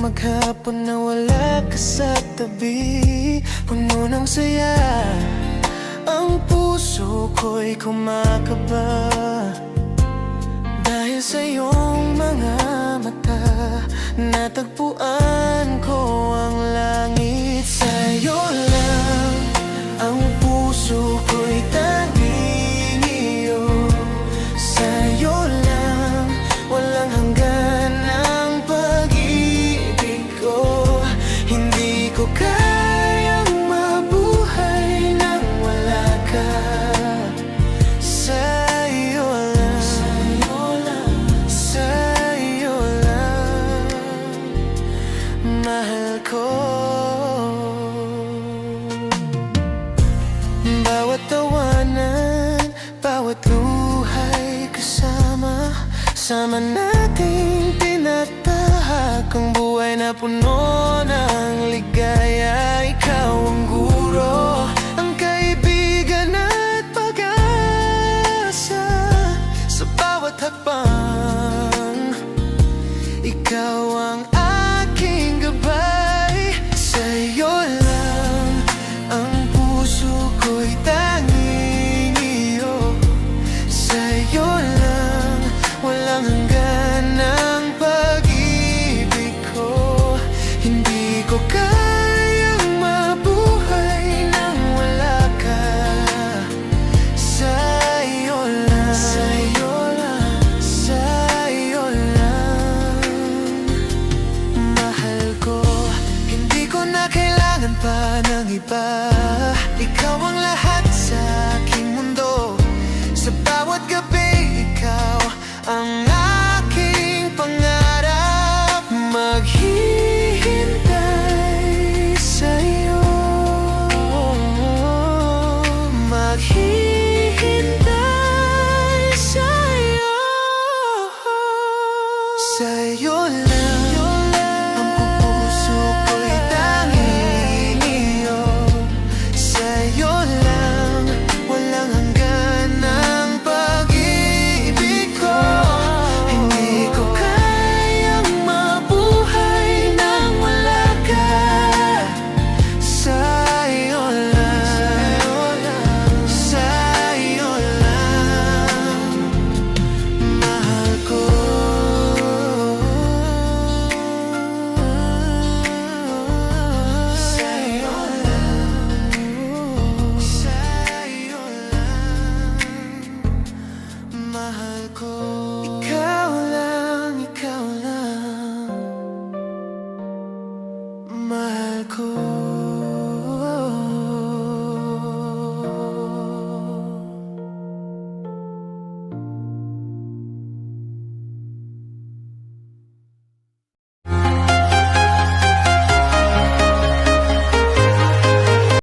maghapon na wala ka sa tabi. Puno ng saya, ang puso ko'y kumakaba dahil sa iyong mga mata. Natagpuan ko ang langit. Sa'yo lang ang puso ko'y tanging iyo. Sa'yo lang walang hanggan ang pag-ibig ko. Hindi ko kayang mabuhay nang wala ka. Sa'yo lang, sa'yo lang, mahal ko. Bawat tawanan, bawat luhay kasama, sama nating tinatahak ang buhay na puno ng ligaya. Ikaw ang guro, ang kaibigan at pag-asa sa bawat hakbang. Ikaw ang aking gabay. Sa'yo lang ang puso ko'y tanging iyo. Sa'yo lang walang hanggan ang pag-ibig ko. Hindi ko kayang mabuhay nang wala ka. Sa'yo lang, sa'yo lang, sa'yo lang, mahal ko. Hindi ko na kailangan pa ng iba. Ikaw ang lahat sa aking mundo. Sa bawat gabi, ikaw ang aking pangarap. Maghihintay sa'yo, maghihintay sa'yo. Sa'yo lang ang puso ko'y tanging iyo. Sa'yo lang walang hanggan ang pag-ibig ko. Hindi ko kayang mabuhay nang wala ka. Sa'yo lang, sa'yo lang, mahal ko. Sa'yo lang, sa'yo lang, mahal ko.